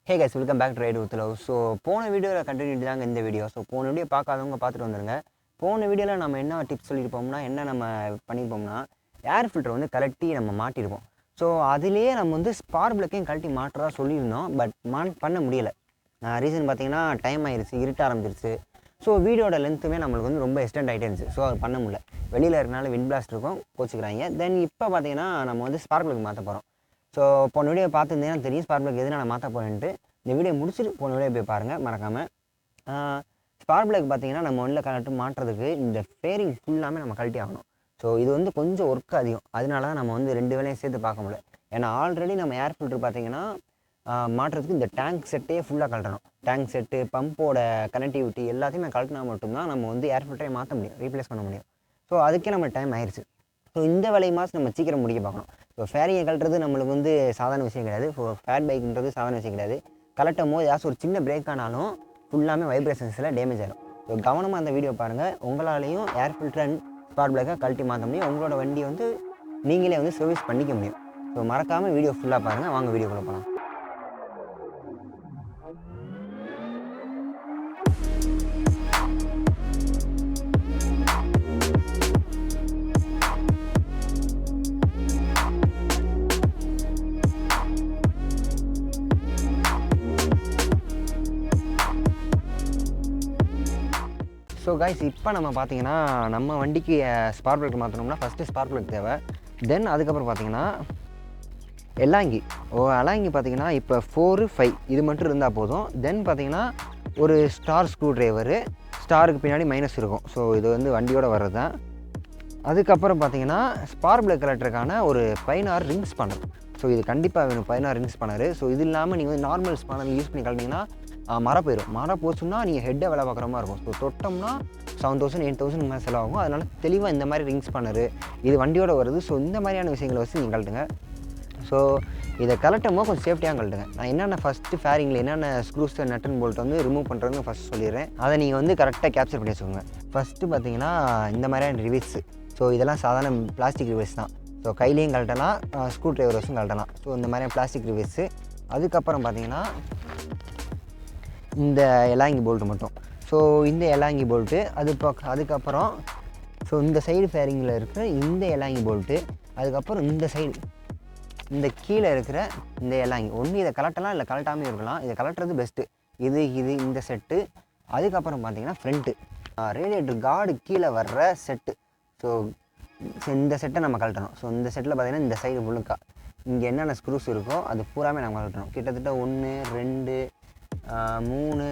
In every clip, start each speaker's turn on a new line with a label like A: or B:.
A: Hey guys, welcome back to write with love. So போன வீடியோவில் continuity தாங்க இந்த வீடியோ. ஸோ போன வீடியோ பார்க்காதவங்க பார்த்துட்டு வந்துருங்க. போன வீடியோவில் நம்ம என்ன டிப்ஸ் சொல்லியிருப்போம்னா, என்ன நம்ம பண்ணியிருப்போம்னா, ஏர் ஃபில்டர் வந்து கழட்டி நம்ம மாட்டியிருப்போம். ஸோ அதுலேயே நம்ம வந்து ஸ்பார்க் ப்ளக்கையும் கழட்டி மாட்டுறதா சொல்லியிருந்தோம். பட் பண்ண முடியலை. ரீசன் பார்த்தீங்கன்னா டைம் ஆயிடுச்சு, இருட்ட ஆரம்பிச்சிருச்சு. ஸோ வீடியோட லென்த்துமே நம்மளுக்கு வந்து ரொம்ப எக்ஸ்டெண்ட் ஆகிட்டே இருந்துச்சு. ஸோ அது பண்ண முடியல. வெளியில் இருக்கனால விண்ட் பிளாஸ்ட் இருக்கும், கோச்சிக்கிறாங்க. தென் இப்போ பார்த்தீங்கன்னா நம்ம வந்து ஸ்பார்க் ப்ளக் மாற்ற போகிறோம். ஸோ போன வீடியோ பார்த்துருந்தீங்கன்னா தெரியும் ஸ்பார்க் ப்ளக் எது நான் மாற்ற போகிறேன்ட்டு. இந்த வீடியோ முடிச்சுட்டு போன வீடியோ போய் பாருங்கள் மறக்காமல். ஸ்பார்க் ப்ளக் பார்த்தீங்கன்னா நம்ம ஒன்றில் கழட்டு மாட்டுறதுக்கு இந்த ஃபேரிங் ஃபுல்லாமே நம்ம கழட்டி ஆகணும். ஸோ இது வந்து கொஞ்சம் ஒர்க் அதிகம். அதனால தான் நம்ம வந்து 2 வேலையும் சேர்த்து பார்க்க முடியல. ஏன்னா ஆல்ரெடி நம்ம ஏர் ஃபில்டர் பார்த்தீங்கன்னா மாட்டுறதுக்கு இந்த டேங்க் செட்டே ஃபுல்லாக கழட்டணும். டேங்க் செட்டு, பம்போட கனெக்டிவிட்டி எல்லாத்தையுமே கழட்டினா மட்டும்தான் நம்ம வந்து ஏர் ஃபில்டரை மாற்ற முடியும், ரீப்ளேஸ் பண்ண முடியும். ஸோ அதுக்கே நம்ம டைம் ஆயிடுச்சு. ஸோ இந்த வேலையை நம்ம சீக்கிரம் முடிக்க பார்க்கணும். ஸோ ஃபேரிங்கை கழட்டுறது நம்மளுக்கு வந்து சாதாரண விஷயம் கிடையாது. ஸோ ஃபேட் பைக்குன்றது சாதாரண விஷயம் கிடையாது. கலட்டும் போது ஏதாச்சும் ஒரு சின்ன பிரேக் ஆனாலும் ஃபுல்லாமே வைப்ரேஷன்ஸில் டேமேஜ் ஆகிடும். ஸோ கவனமாக அந்த வீடியோ பாருங்கள். உங்களாலையும் ஏர் ஃபில்டர் அண்ட் ஸ்பார்க் ப்ளக்கை கழட்டி மாற்ற முடியும். உங்களோட வண்டி வந்து நீங்களே வந்து சர்வீஸ் பண்ணிக்க முடியும். ஸோ மறக்காமல் வீடியோ ஃபுல்லாக பாருங்கள். வாங்க வீடியோக்குள்ளே போகலாம். ஸோ கைஸ், இப்போ நம்ம பார்த்தீங்கன்னா நம்ம வண்டிக்கு ஸ்பார்க் ப்ளக் மாற்றணும்னா ஃபஸ்ட்டு ஸ்பார்க் ப்ளக் தேவை. தென் அதுக்கப்புறம் பார்த்தீங்கன்னா எலாங்கி பார்த்தீங்கன்னா இப்போ 4, 5 இது மட்டும் இருந்தால் போதும். தென் பார்த்தீங்கன்னா ஒரு ஸ்டார் ஸ்க்ரூ ட்ரைவரு, ஸ்டாருக்கு பின்னாடி மைனஸ் இருக்கும். ஸோ இது வந்து வண்டியோடு வர்றது தான். அதுக்கப்புறம் பார்த்தீங்கன்னா ஸ்பார்க் ப்ளக் கலெக்டருக்கான ஒரு 16 ரிங்ஸ் ஸ்பானர். ஸோ இது கண்டிப்பாக வேணும், 16 ரிங்ஸ் ஸ்பானர். ஸோ இது இல்லாமல் நீங்கள் வந்து நார்மல் ஸ்பானர் யூஸ் பண்ணி கழட்டிங்கன்னா மரம் போயிடும். மரம் போச்சுன்னா நீங்கள் ஹெட்டை வேலை பார்க்குற மாதிரி இருக்கும். ஸோ தொட்டோம்னா 7,000 8,000 மேலே செலவாகும். அதனால் தெளிவாக இந்த மாதிரி ரிங்ஸ் ஸ்பானர் இது வண்டியோட வருது. ஸோ இந்த மாதிரியான விஷயங்களை வச்சு நீங்கள் கழட்டுங்க. ஸோ இதை கலட்டும்போது கொஞ்சம் சேஃப்டியாக கழட்டுங்க. நான் என்னென்ன ஃபஸ்ட்டு ஃபேரிங்கில் என்னென்ன ஸ்க்ரூஸ் நட் அண்ட் போல்ட் வந்து ரிமூவ் பண்ணுறதுன்னு ஃபஸ்ட்டு சொல்லிடுறேன். அதை நீங்கள் வந்து கரெக்டாக கேப்சர் பண்ணி வச்சுக்கோங்க. ஃபஸ்ட்டு பார்த்தீங்கன்னா இந்த மாதிரியான ரிவீஸ். ஸோ இதெல்லாம் சாதாரண பிளாஸ்டிக் ரிவீஸ் தான். ஸோ கையிலையும் கழட்டலாம், ஸ்க்ரூ ட்ரைவர் வச்சும் கழட்டலாம். ஸோ இந்த மாதிரியான பிளாஸ்டிக் ரிவீஸு. அதுக்கப்புறம் பார்த்தீங்கன்னா இந்த எலாங்கி போல்ட்டு மட்டும். ஸோ இந்த எலாங்கி போல்ட்டு அதுக்கப்புறம் ஸோ இந்த சைடு ஃபேரிங்கில் இருக்கிற இந்த எலாங்கி போல்ட்டு, அதுக்கப்புறம் இந்த சைடு இந்த கீழே இருக்கிற இந்த எலாங்கி. ஒன்று இதை கலட்டலாம், இல்லை கலட்டாமல் இருக்கலாம். இதை கலட்டுறது பெஸ்ட்டு. இது இந்த செட்டு. அதுக்கப்புறம் பார்த்தீங்கன்னா ஃப்ரண்ட்டு ரேடியேட்டர் கார்டு கீழே வர்ற செட்டு. ஸோ இந்த செட்டை நம்ம கழட்டணும். ஸோ இந்த செட்டில் பார்த்தீங்கன்னா இந்த சைடு முழுக்கா இங்கே என்னென்ன ஸ்க்ரூஸ் இருக்கோ அது பூராமே நம்ம கழட்டணும். கிட்டத்தட்ட 1 2 3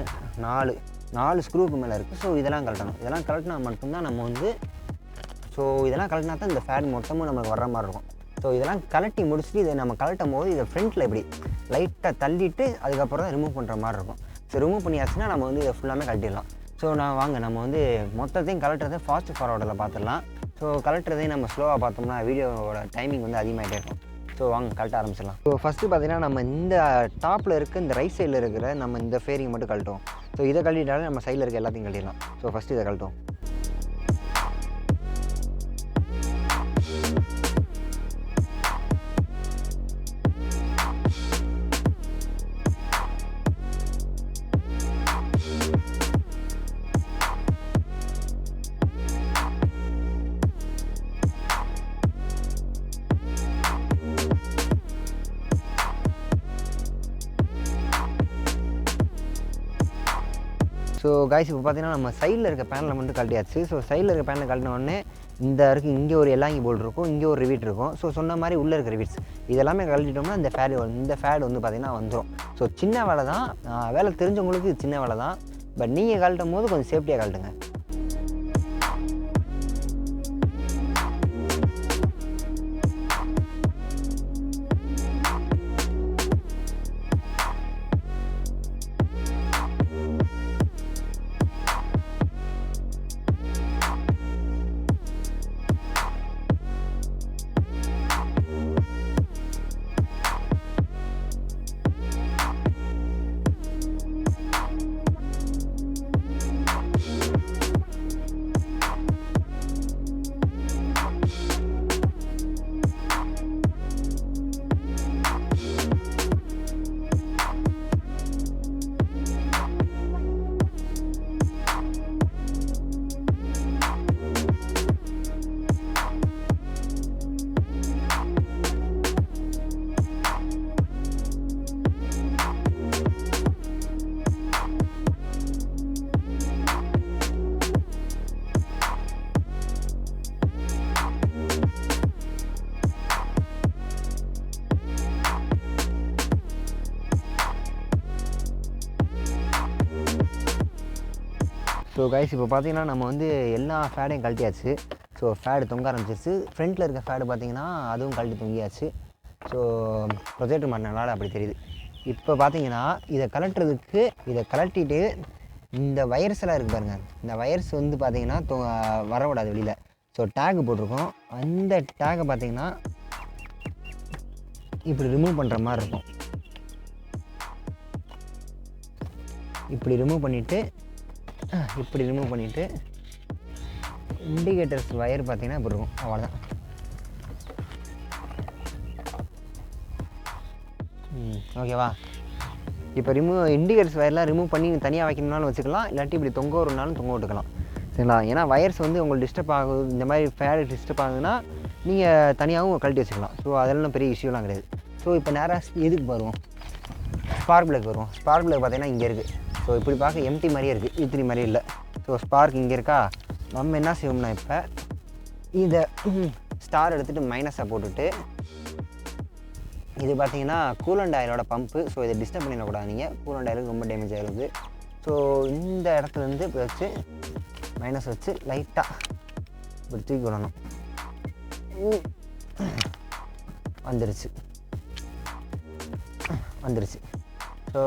A: 4 ஸ்க்ரூவுக்கு மேலே இருக்குது. ஸோ இதெல்லாம் கழட்டணும். இதெல்லாம் கழட்டினா மட்டும்தான் நம்ம வந்து இதெல்லாம் கழட்டினா தான் இந்த ஃபேன் மொத்தமும் நமக்கு வர்ற மாதிரி இருக்கும். ஸோ இதெல்லாம் கழட்டி முடிச்சுட்டு இதை நம்ம கழட்டும் போது இதை ஃப்ரண்ட்டில் இப்படி லைட்டாக தள்ளிட்டு அதுக்கப்புறம் தான் ரிமூவ் பண்ணுற மாதிரி இருக்கும். ஸோ ரிமூவ் பண்ணியாச்சுன்னா நம்ம வந்து இதை ஃபுல்லாமே கழட்டிடலாம். ஸோ நம்ம வந்து மொத்தத்தையும் கழட்டுறதை ஃபாஸ்ட் ஃபார்வர்டில் பார்த்துடலாம். ஸோ கழட்டுறதையும் நம்ம ஸ்லோவாக பார்த்தோம்னா வீடியோவோட டைமிங் வந்து அதிகமாகிட்டே இருக்கும். ஸோ வாங்க கழட்ட ஆரம்பிச்சிடலாம். ஸோ ஃபஸ்ட்டு பார்த்தீங்கன்னா நம்ம இந்த டாப்பில் இருக்க இந்த ரைட் சைடில் இருக்கிற நம்ம இந்த ஃபேரிங் மட்டும் கழட்டுவோம். ஸோ இதை கழட்டிட்டாலும் நம்ம சைடில் இருக்க எல்லாத்தையும் கழட்டிடலாம். ஸோ ஃபஸ்ட்டு இதை கழட்டுவோம். ஸோ கைஸ், இப்போ பார்த்தீங்கன்னா நம்ம சைடில் இருக்க பேனலை மட்டும் கழட்டியாச்சு. ஸோ சைடில் இருக்க பேனலை கழட்டின உடனே இங்கே ஒரு எலாங்கி போல்ட் இருக்கும், இங்கே ஒரு ரிவீட் இருக்கும். ஸோ சொன்ன மாதிரி உள்ளே இருக்க ரிவீட்ஸ் இதெல்லாமே கழட்டிட்டோம்னா இந்த ஃபேட் வந்து பார்த்திங்கன்னா வந்துடும். ஸோ சின்ன வேலை தான், வேலை தெரிஞ்சவங்களுக்கு இது சின்ன வேலை தான். பட் நீங்கள் கழட்டும் போது கொஞ்சம் சேஃப்டியாக கழட்டுங்க. ஸோ கைஸ் இப்போ பார்த்தீங்கன்னா நம்ம வந்து எல்லா ஃபேடையும் கழட்டியாச்சு. ஸோ ஃபேடு தொங்க ஆரம்பிச்சிருச்சு. ஃப்ரண்ட்டில் இருக்க ஃபேடு பார்த்தீங்கன்னா அதுவும் கழட்டி தொங்கியாச்சு. ஸோ ப்ரொஜெக்டர் மாட்டினால அப்படி தெரியுது. இப்போ பார்த்தீங்கன்னா இதை கழட்டிட்டு இந்த வயர்ஸ் எல்லாம் இருக்குது பாருங்கள். இந்த வயர்ஸ் வந்து பார்த்தீங்கன்னா வரக்கூடாது வெளியில். ஸோ டேகு போட்டிருக்கோம். அந்த டேகை பார்த்தீங்கன்னா இப்படி ரிமூவ் பண்ணுற மாதிரி இருக்கும். இப்படி ரிமூவ் பண்ணிவிட்டு இண்டிகேட்டர்ஸ் வயர் பார்த்தீங்கன்னா இப்படி இருக்கும். அவ்வளோதான். ஓகேவா? இப்போ இண்டிகேட்டர்ஸ் வயர்லாம் ரிமூவ் பண்ணி தனியாக வைக்கணும்னாலும் வச்சுக்கலாம், இல்லாட்டி இப்படி தொங்க விடணும்னாலும் தொங்க விட்டுக்கலாம். சரிங்களா? ஏன்னா வயர்ஸ் வந்து உங்களுக்கு டிஸ்டர்ப் ஆகுது, இந்த மாதிரி ஃபேடு டிஸ்டர்ப் ஆகுதுன்னா நீங்கள் தனியாகவும் கழட்டி வச்சுக்கலாம். ஸோ அதெல்லாம் பெரிய இஷ்யூலாம் கிடையாது. ஸோ இப்போ நேராக எதுக்கு வருவோம்? ஸ்பார்க் பிளக் வருவோம். ஸ்பார்க் பிளக் பார்த்தீங்கன்னா இங்கே இருக்குது. ஸோ இப்படி பார்க்க எம்டி மாதிரியே இருக்குது, இத்திரி மாதிரி இல்லை. ஸோ ஸ்பார்க் இங்கே இருக்கா? நம்ம என்ன செய்வோம்னா இப்போ இதை ஸ்டார் எடுத்துகிட்டு மைனஸை போட்டுட்டு, இது பார்த்தீங்கன்னா கூலண்ட் ஆயிலோட பம்பு. ஸோ இதை டிஸ்டர்ப் பண்ணிடக்கூடாது நீங்கள், கூலண்ட் ஆயிலுக்கு ரொம்ப டேமேஜ் ஆகிருக்குது. ஸோ இந்த இடத்துலேருந்து இப்போ வச்சு மைனஸ் வச்சு லைட்டாக இப்படி தூக்கி விடணும். வந்துருச்சு. ஸோ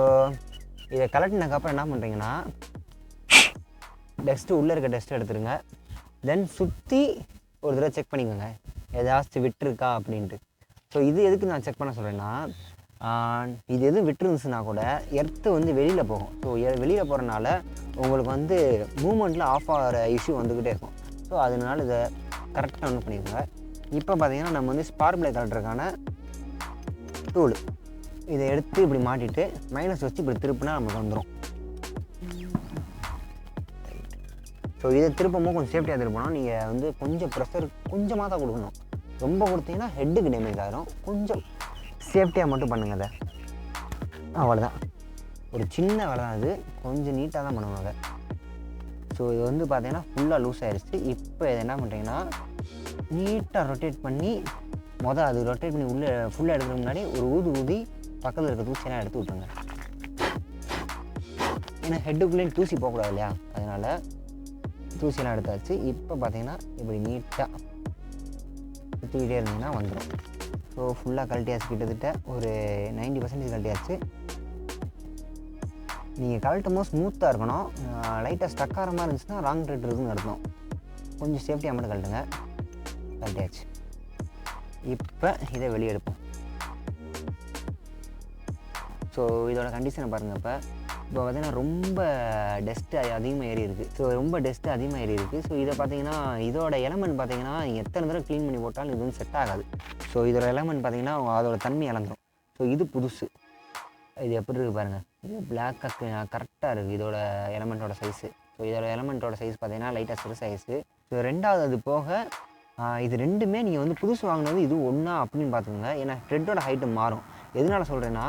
A: இதை கலட்டினதுக்கப்புறம் என்ன பண்ணுறீங்கன்னா டஸ்ட்டு உள்ளே இருக்க டஸ்ட்டு எடுத்துருங்க. தென் சுற்றி ஒரு தடவை செக் பண்ணிக்கோங்க ஏதாச்சும் விட்டுருக்கா அப்படின்ட்டு. ஸோ இது எதுக்கு நான் செக் பண்ண சொல்கிறேன்னா, இது எதுவும் விட்டுருந்துச்சுன்னா கூட எர்த்து வந்து வெளியில் போகும். ஸோ வெளியில் போகிறனால உங்களுக்கு வந்து மூமெண்ட்டில் ஆஃப் ஆகிற இஷ்யூ வந்துக்கிட்டே இருக்கும். ஸோ அதனால இதை கரெக்டாக ஒன்று பண்ணிக்கோங்க. இப்போ பார்த்தீங்கன்னா நம்ம வந்து ஸ்பார்க் பிளக் கலட்டுறதுக்கான டூல் இதை எடுத்து இப்படி மாட்டிட்டு மைனஸ் வச்சு இப்படி திருப்பினா நமக்கு வந்துடும். ஸோ இதை திருப்பமும் கொஞ்சம் சேஃப்டியாக திருப்பணும். நீங்கள் வந்து கொஞ்சம் ப்ரெஷர் கொஞ்சமாக தான் கொடுக்கணும். ரொம்ப கொடுத்தீங்கன்னா ஹெட்டுக்கு டேமேஜ் ஆகிடும். கொஞ்சம் சேஃப்டியாக மட்டும் பண்ணுங்க அதை. அவ்வளோதான். ஒரு சின்ன வேலை தான் அது, கொஞ்சம் நீட்டாக தான் பண்ணணும் அதை. ஸோ இது வந்து பார்த்தீங்கன்னா ஃபுல்லாக லூஸ் ஆகிடுச்சு. இப்போ இதை என்ன பண்ணுறீங்கன்னா நீட்டாக ரொட்டேட் பண்ணி அது ரொட்டேட் பண்ணி உள்ளே ஃபுல்லாக எடுக்கிறதுக்கு முன்னாடி ஒரு ஊதி பக்கத்தில் இருக்க தூசியெல்லாம் எடுத்து விட்ருங்க. ஏன்னா ஹெட்டுக்குள்ளேயும் தூசி போகக்கூடாது இல்லையா, அதனால் தூசியெல்லாம் எடுத்தாச்சு. இப்போ பார்த்தீங்கன்னா இப்படி நீட்டாக சுற்றிக்கிட்டே இருந்தீங்கன்னா வந்துடும். ஸோ ஃபுல்லாக கழட்டியாச்சு, கிட்டத்தட்ட ஒரு 90% கழட்டியாச்சு. நீங்கள் கழட்டும் போது ஸ்மூத்தாக இருக்கணும். லைட்டாக ஸ்டக் ஆகிற மாதிரி இருந்துச்சுன்னா ராங் த்ரெட் இருக்குன்னு அர்த்தம். கொஞ்சம் சேஃப்டியாக மட்டும் கழட்டியாச்சு. இப்போ இதை வெளியே எடுப்போம். ஸோ இதோட கண்டிஷனை பாருங்கள். இப்போ பார்த்தீங்கன்னா ரொம்ப டஸ்ட்டு அதிகமாக ஏறி இருக்குது. ஸோ இதை பார்த்தீங்கன்னா இதோட எலமெண்ட் பார்த்தீங்கன்னா எத்தனை தடவை க்ளீன் பண்ணி போட்டாலும் இது வந்து செட் ஆகாது. ஸோ இதோட எலமெண்ட் பார்த்தீங்கன்னா அதோட தன்மை இழந்துடும். ஸோ இது புதுசு. இது எப்படி இருக்குது பாருங்கள். இது பிளாக்காக கரெக்டாக இருக்குது இதோட எலமெண்ட்டோட சைஸு. ஸோ இதோட எலமெண்ட்டோட சைஸ் பார்த்தீங்கன்னா லைட்டாக சிறுசாயிடுச்சு. ஸோ ரெண்டாவது அது போக இது ரெண்டுமே நீங்கள் வந்து புதுசு வாங்கினது இது ஒன்றா அப்படின்னு பார்த்துக்கோங்க. ஏன்னா த்ரெட்டோட ஹைட்டு மாறும். எதனால் சொல்கிறேன்னா,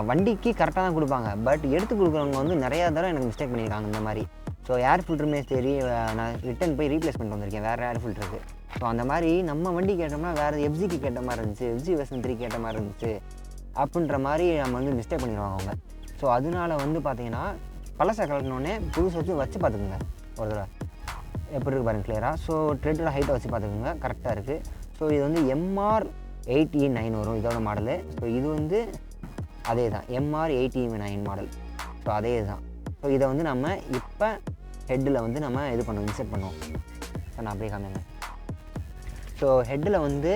A: வண்டிக்கு கரெக்டாக தான் கொடுப்பாங்க, பட் எடுத்து கொடுக்குறவங்க வந்து நிறையா தடவை எனக்கு மிஸ்டேக் பண்ணியிருக்காங்க இந்த மாதிரி. ஸோ ஏர் ஃபில்டருமே சரி, நான் ரிட்டன் போய் ரீப்ளேஸ் பண்ணிட்டு வந்திருக்கேன் வேறு ஏர் ஃபில்டருக்கு. ஸோ அந்த மாதிரி நம்ம வண்டி கேட்டோம்னா வேறு எஃப்ஜிக்கு கேட்ட மாதிரி இருந்துச்சு, எஃப்ஜி வெர்ஷன் 3 கேட்ட மாதிரி இருந்துச்சு அப்படின்ற மாதிரி நம்ம வந்து மிஸ்டேக் பண்ணிடுவாங்க அவங்க. ஸோ அதனால வந்து பார்த்தீங்கன்னா பழசை கலட்டினோடனே புதுசு வச்சு பார்த்துக்குங்க ஒரு தடவை எப்படி இருக்குது பாருங்கள் கிளியராக. ஸோ த்ரெட்டோட ஹைட்டை வச்சு பார்த்துக்குங்க கரெக்டாக இருக்குது. ஸோ இது வந்து MR8E9 வரும் இதோட மாடலு. ஸோ இது வந்து அதே தான் MR8E9 மாடல். ஸோ அதே தான். ஸோ இதை வந்து நம்ம இப்போ ஹெட்டில் வந்து நம்ம இது பண்ணுவோம், இன்செர்ட் பண்ணுவோம். ஸோ நான் அப்படியே காமிங்க. ஸோ ஹெட்டில் வந்து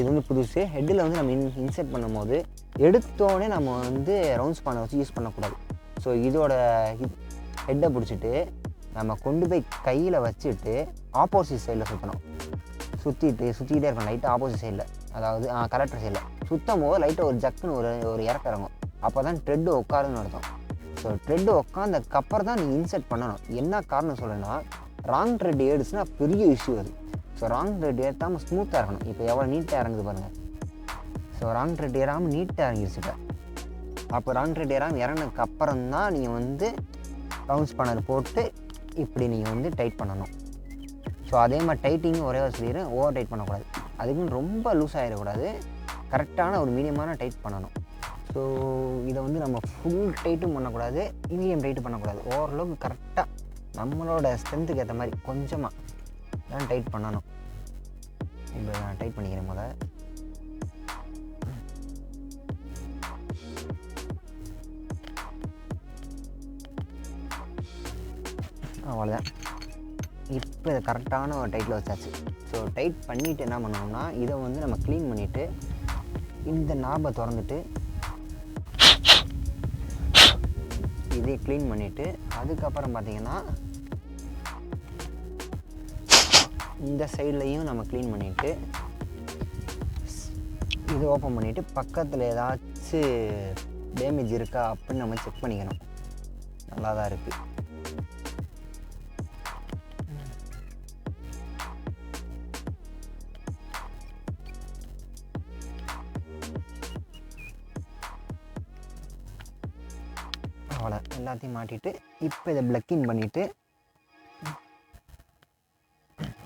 A: இது வந்து புதுசு. ஹெட்டில் வந்து நம்ம இன்செர்ட் பண்ணும் போது எடுத்தோடனே நம்ம வந்து ரவுண்ட்ஸ் பண்ண வச்சு யூஸ் பண்ணக்கூடாது. ஸோ இதோட ஹெட்டை பிடிச்சிட்டு நம்ம கொண்டு போய் கையில் வச்சுட்டு ஆப்போசிட் சைடில் சுற்றணும். சுற்றிக்கிட்டே இருக்கணும் லைட்டாக ஆப்போசிட் சைடில், அதாவது கலெக்டர் சைடில் சுற்றும் போது லைட்டாக ஒரு ஜக்குன்னு ஒரு இறக்க இறங்கும். அப்போ தான் த்ரெட்டு உட்காருன்னு அர்த்தம். ஸோ த்ரெட்டு உட்காந்ததுக்கப்புறம் தான் நீங்கள் இன்செர்ட் பண்ணணும். என்ன காரணம் சொல்கிறேன்னா, ராங் த்ரெட் ஏடுச்சுன்னா பெரிய இஷ்யூ அது. ஸோ ராங் த்ரெட் ஏற்றாமல் ஸ்மூத்தாக இருக்கணும். இப்போ எவ்வளோ நீட்டாக இறங்குது பாருங்கள். ஸோ ராங் த்ரெட் ஏறாமல் நீட்டாக இறங்கிடுச்சு. இப்போ அப்போ ராங் த்ரெட் ஏறாமல் இறங்கினதுக்கப்புறம் தான் நீங்கள் வந்து ரவுண்ட்ஸ் பண்ணது போட்டு இப்படி நீங்கள் வந்து டைட் பண்ணணும். ஸோ அதே மாதிரி டைட்டிங்கும் ஒரே சொல்லிடுறேன், ஓவர் டைட் பண்ணக்கூடாது. அதுக்குன்னு ரொம்ப லூஸ் ஆகிடக்கூடாது, கரெக்டான ஒரு மீடியமான டைட் பண்ணணும். ஸோ இதை வந்து நம்ம ஃபுல் டைட்டும் பண்ணக்கூடாது, மீடியம் டைட்டும் பண்ணக்கூடாது, ஓரளவுக்கு கரெக்டாக நம்மளோட ஸ்ட்ரென்த்துக்கு ஏற்ற மாதிரி கொஞ்சமாக தான் டைட் பண்ணணும். இப்போ நான் டைட் பண்ணிக்கிறேன் முதல்ல. அவ்வளோதான். இப்போ இதை கரெக்டான ஒரு டைட்டில் வச்சாச்சு. ஸோ டைட் பண்ணிவிட்டு என்ன பண்ணோம்னா இதை வந்து நம்ம க்ளீன் பண்ணிவிட்டு இந்த நாபை திறந்துட்டு இதை க்ளீன் பண்ணிவிட்டு அதுக்கப்புறம் பார்த்திங்கன்னா இந்த சைட்லையும் நம்ம க்ளீன் பண்ணிவிட்டு இது ஓப்பன் பண்ணிவிட்டு பக்கத்தில் ஏதாச்சும் டேமேஜ் இருக்கா அப்படின்னு நம்ம செக் பண்ணிக்கணும். நல்லா தான் இருக்குது. அவ்வளோ எல்லாத்தையும் மாட்டிட்டு இப்போ இதை பிளக்கின் பண்ணிவிட்டு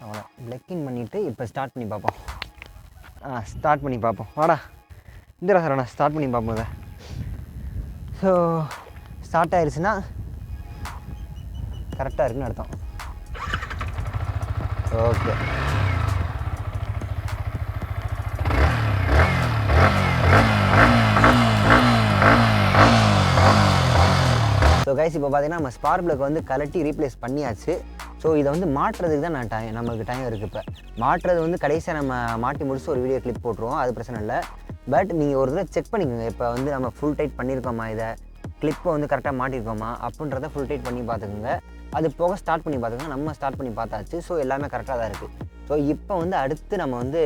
A: அவ்வளோ பிளக்கின் பண்ணிவிட்டு இப்போ ஸ்டார்ட் பண்ணி பார்ப்போம். ஸ்டார்ட் பண்ணி பார்ப்போம். வாடா இந்த சார் நான் ஸ்டார்ட் பண்ணி பார்ப்போம். இதை ஸோ ஸ்டார்ட் ஆயிடுச்சுன்னா கரெக்டாக இருக்குன்னு அர்த்தம். ஓகே. ஸோ கைஸ் இப்போ பார்த்தீங்கன்னா நம்ம ஸ்பார்க் ப்ளக் வந்து கலட்டி ரீப்ளேஸ் பண்ணியாச்சு. ஸோ இதை வந்து மாட்டுறதுக்கு தான் நம்மளுக்கு டைம் இருக்குது. இப்போ மாட்டுறது வந்து கடைசியாக நம்ம மாட்டி முடிச்சு ஒரு வீடியோ கிளிப் போட்டுருவோம், அது பிரச்சனை இல்லை. பட் நீங்கள் ஒரு தடவை செக் பண்ணிக்கோங்க. இப்போ வந்து நம்ம ஃபுல் டைட் பண்ணியிருக்கோமா, இதை கிளிப்பை வந்து கரெக்டாக மாட்டியிருக்கோமா அப்படின்றத ஃபுல் டைட் பண்ணி பார்த்துக்குங்க. அது போக ஸ்டார்ட் பண்ணி பார்த்துக்கோங்க. நம்ம ஸ்டார்ட் பண்ணி பார்த்தாச்சு. ஸோ எல்லாமே கரெக்டாக தான் இருக்குது. ஸோ இப்போ வந்து அடுத்து நம்ம வந்து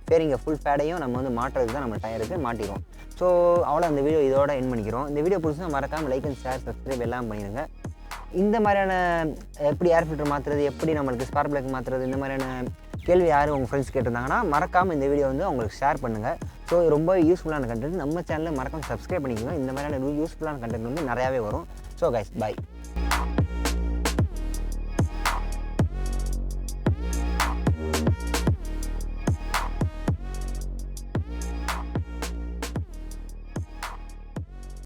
A: ஃபேரிங்க ஃபுல் ஃபேடையும் நம்ம வந்து மாட்டுறதுக்கு தான் நம்ம டைம் இருக்குது, மாட்டிடுவோம். ஸோ அவ்வளோ அந்த வீடியோ இதோட எண்ட் பண்ணிக்கிறோம். இந்த வீடியோ பிடிச்சா மறக்காமல் லைக் அண்ட் ஷேர் சப்ஸ்கிரைப் எல்லாம் பண்ணிடுங்க. இந்த மாதிரியான எப்படி ஏர் ஃபில்டர் மாற்றுறது, எப்படி நம்மளுக்கு ஸ்பார்க் ப்ளக் மாற்றுறது, இந்த மாதிரியான கேள்வி யாரும் உங்கள் ஃப்ரெண்ட்ஸ் கேட்டிருந்தாங்கன்னா மறக்காமல் இந்த வீடியோ வந்து அவங்களுக்கு ஷேர் பண்ணுங்கள். ஸோ ரொம்ப யூஸ்ஃபுல்லான கண்டென்ட். நம்ம சேனலில் மறக்காமல் சப்ஸ்கிரைப் பண்ணிக்கோங்க. இந்த மாதிரியான யூஸ்ஃபுல்லான கண்டென்ட் வந்து நிறையாவே வரும். So guys, by.